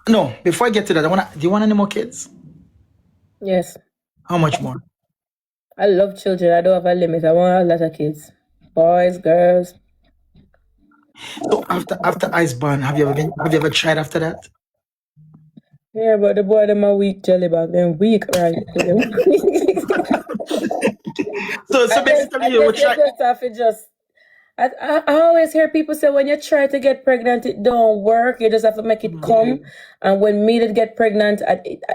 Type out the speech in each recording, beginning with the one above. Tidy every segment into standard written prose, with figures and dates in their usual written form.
No, before I get to that, do you want any more kids? Yes. How much more? I love children. I don't have a limit. I want a lot of kids. Boys, girls. So after Iceborne, have you ever tried after that? Yeah, but the boy them a weak jelly bag. Them weak, right? So I basically you guess would you try. just have to just. I always hear people say when you try to get pregnant, it don't work. You just have to make it come. And when me did get pregnant,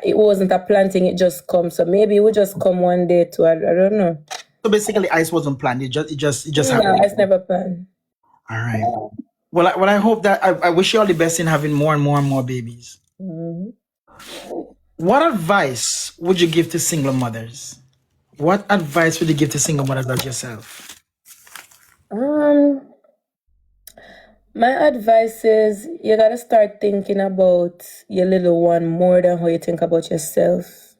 it wasn't a planting, it just comes. So maybe it would just come one day too. I don't know. So basically ice wasn't planned. It just No, happened. it's never planned. All right. Well, I hope that I wish you all the best in having more and more and more babies. Mhm. What advice would you give to single mothers? What advice would you give to single mothers like yourself? Um, my advice is you gotta start thinking about your little one more than how you think about yourself.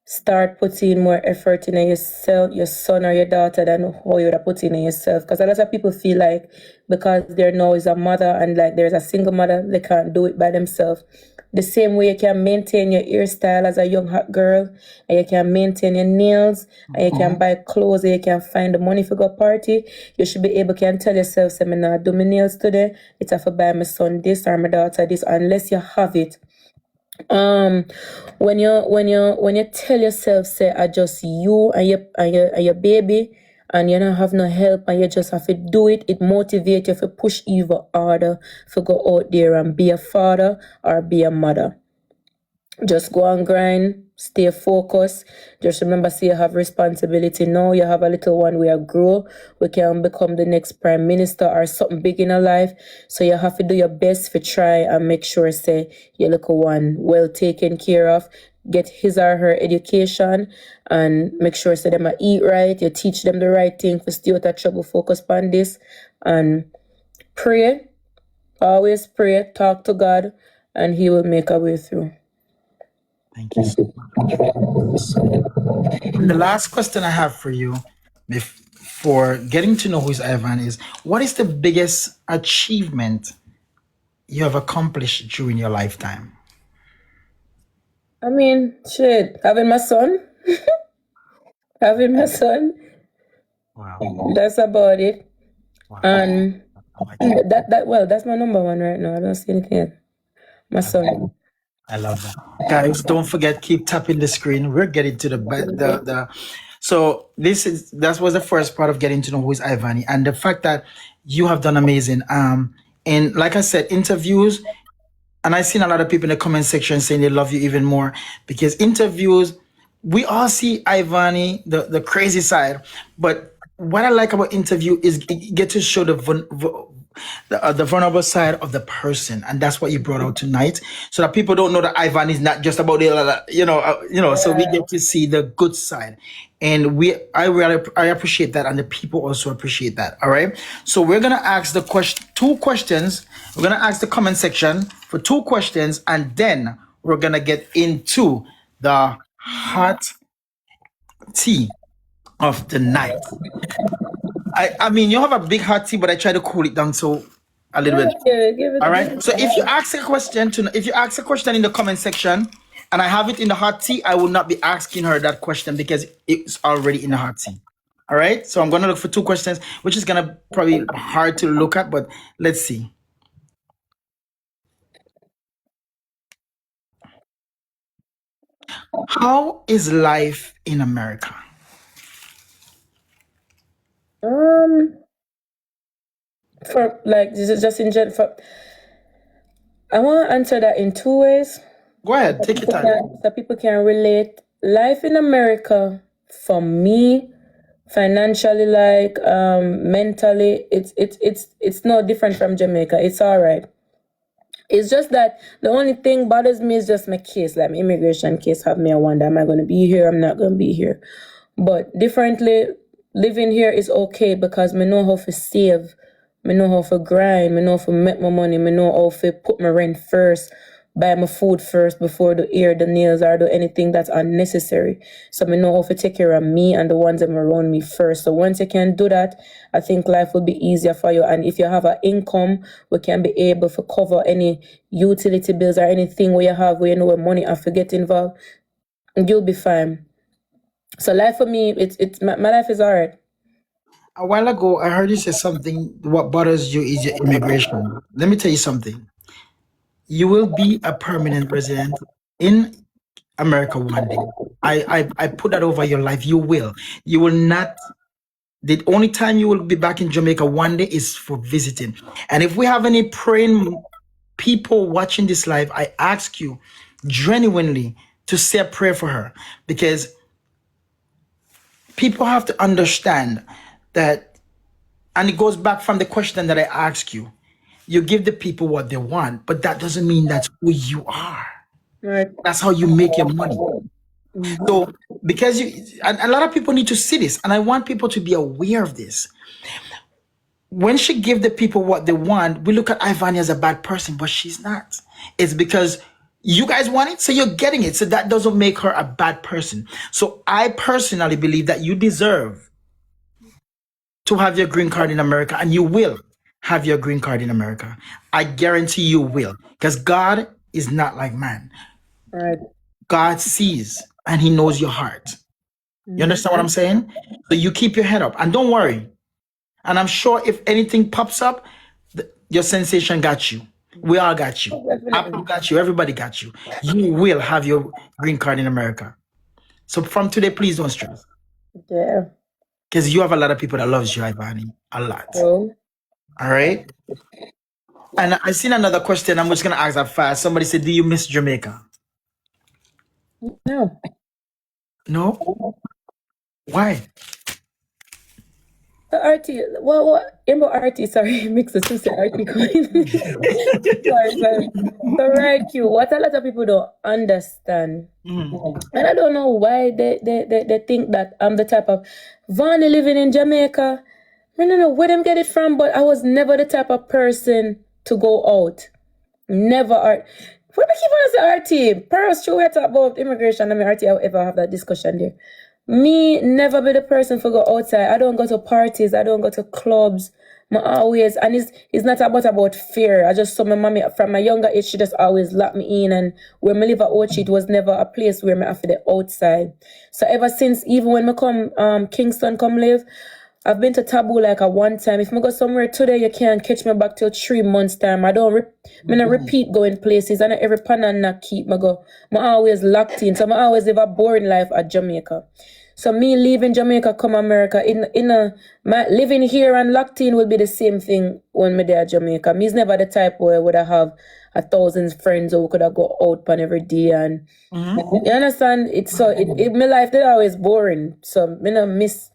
Start putting more effort in yourself, your son or your daughter, than how you would have put in yourself. Because a lot of people feel like because there now is a mother and like there's a single mother, they can't do it by themselves. The same way you can maintain your hairstyle as a young hot girl, and you can maintain your nails, and you can buy clothes, and you can find the money for go party. You should be able to tell yourself, say, I'm not do my nails today. It's have to buy my son this or my daughter this, unless you have it. um when you tell yourself say I just you and your baby, and you don't have no help and you just have to do it, it motivates you to push even harder to go out there and be a father or be a mother. Just go and grind, stay focused. Just remember, say you have responsibility now. You have a little one where you grow. We can become the next prime minister or something big in our life. So you have to do your best to try and make sure, say, your little one well taken care of. Get his or her education and make sure say them eat right. You teach them the right thing for stay out of trouble. Focus on this and pray. Always pray. Talk to God, and He will make a way through. Thank you so much. And the last question I have for you for getting to know who is Ivan is what is the biggest achievement you have accomplished during your lifetime? I mean, shit, having my son, having my son, Wow. that's about it. Wow. And I like it. that's my number one right now. I don't see anything else. My son. I love that. Guys, don't forget, keep tapping the screen. We're getting to the so that was the first part of getting to know who is Ivani and the fact that you have done amazing. And like I said, interviews, and I've seen a lot of people in the comment section saying they love you even more because interviews, we all see Ivani, the crazy side, but what I like about interview is you get to show the vulnerable side of the person, and that's what you brought out tonight, so that people don't know that Ivan is not just about the, So we get to see the good side, and I appreciate that, and the people also appreciate that. All right, so we're gonna ask the two questions. We're gonna ask the comment section for two questions, and then we're gonna get into the hot tea of the night. I mean, you have a big hot tea, but I try to cool it down so a little bit. Give All it. right. So if you ask a question in the comment section, and I have it in the hot tea, I will not be asking her that question because it's already in the hot tea. All right. So I'm gonna look for two questions, which is gonna probably hard to look at, but let's see. How is life in America? Um, for like this is just in general. I want to answer that in two ways. Go ahead, take your time. So people can relate. Life in America, for me, financially, like mentally, it's no different from Jamaica. It's all right. It's just that the only thing bothers me is just my case, like my immigration case. Have me, I wonder, am I going to be here? I'm not going to be here. But differently, living here is okay because I know how to save, I know how to grind, I know how to make my money, I know how to put my rent first buy my food first before the hair, the nails, or do anything that's unnecessary. So I know how to take care of me and the ones that are around me first. So once you can do that, I think life will be easier for you. And if you have an income, we can be able to cover any utility bills or anything where you have where you know where money have to get involved, you'll be fine. So life for me, it's my life is alright. A while ago, I heard you say something. What bothers you is your immigration. Let me tell you something. You will be a permanent resident in America one day. I put that over your life. You will. You will not. The only time you will be back in Jamaica one day is for visiting. And if we have any praying people watching this live, I ask you genuinely to say a prayer for her, because people have to understand that, and it goes back from the question that I asked you. You give the people what they want, but that doesn't mean that's who you are. Right. That's how you make your money. So, because and a lot of people need to see this, and I want people to be aware of this. When she give the people what they want, we look at Ivania as a bad person, but she's not. It's because you guys want it, so you're getting it. So that doesn't make her a bad person. So I personally believe that you deserve to have your green card in America, and you will have your green card in America. I guarantee you will, because God is not like man. Right. God sees and he knows your heart. You understand what I'm saying? So you keep your head up and don't worry. And I'm sure if anything pops up, your sensation got you. We all got you. Apple got you. Everybody got you. You will have your green card in America. So from today, please don't stress. Yeah. Because you have a lot of people that loves you, Ivani. A lot. So All right? And I seen another question. I'm just going to ask that fast. Somebody said, do you miss Jamaica? no. No? Why? The RT, what? About RT, sorry, mix the two, say RT coin. sorry. So right, Q, what a lot of people don't understand. And I don't know why they think that I'm the type of Vany living in Jamaica. I don't know where them get it from, but I was never the type of person to go out. Never art. What do I keep on say RT? Perhaps true we talk about immigration. I mean RT, I'll ever have that discussion there. Me never be the person for go outside. I don't go to parties. I don't go to clubs. My always, and it's not about fear. I just saw my mommy from my younger age. She just always locked me in, and where me live at Ochi, it was never a place where me have to the outside. So ever since, even when me come Kingston come live, I've been to Taboo like a one time. If I go somewhere today, you can't catch me back till 3 months time. I don't repeat going places. And every pan and not keep me go. I'm always locked in. So I always live a boring life at Jamaica. So me leaving Jamaica, come America, my living here and locked in will be the same thing when me there at Jamaica. Me's never the type where would I have 1,000 friends who could I go out pan every day, and you understand? It's so my life they always boring. So me not miss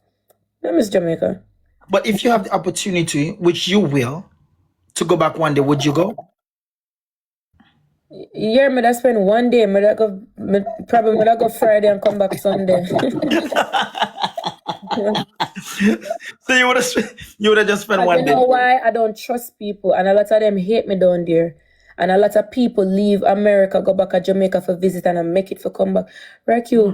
Jamaica. But if you have the opportunity, which you will, to go back one day, would you go? Yeah, me that spend one day. Probably me that go Friday and come back Sunday. So you would have just spent You one day. know why? I don't trust people, and a lot of them hate me down there. And a lot of people leave America, go back to Jamaica for visit, and I make it for come back. Right, you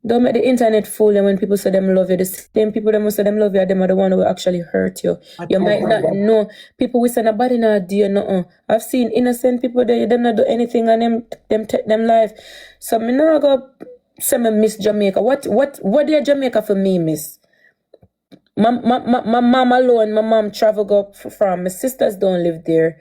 don't make the internet fool you when people say them love you. The same people that say them love you, them are the one who will actually hurt you. You might not know. People will say nobody not do you nothing. I've seen innocent people there, them not do anything, and them take them life. So me now go say me miss Jamaica. What do Jamaica for me, miss? My mom alone, my mom travel go from. My sisters don't live there.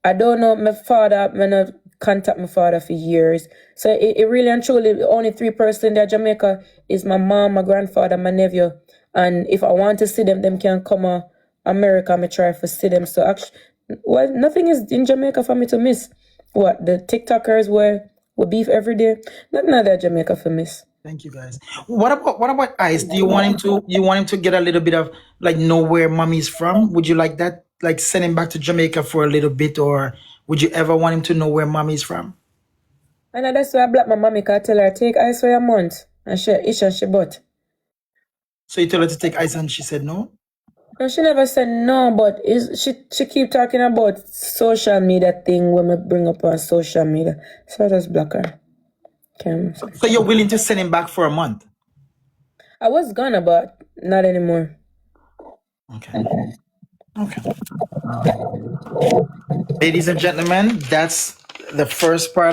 I don't know my father. I not contact my father for years. So it really and truly only 3 person there. Jamaica is my mom, my grandfather, my nephew. And if I want to see them can come to America. I try to see them. So actually, well, nothing is in Jamaica for me to miss. What the TikTokers we beef every day. Nothing there Jamaica for miss. Thank you, guys. What about Ice? Do you want him to get a little bit of like know where mommy's from? Would you like that? Like send him back to Jamaica for a little bit, or would you ever want him to know where mommy's from? And that's why I black my mommy can tell her take ice for a month and she itch and she butt. So you told her to take Ice and she said no? No, she never said no, but she keep talking about social media thing when we bring up on social media. So I just block her. So you're willing to send him back for a month? I was gonna, but not anymore. Okay. Okay. Ladies and gentlemen, that's the first part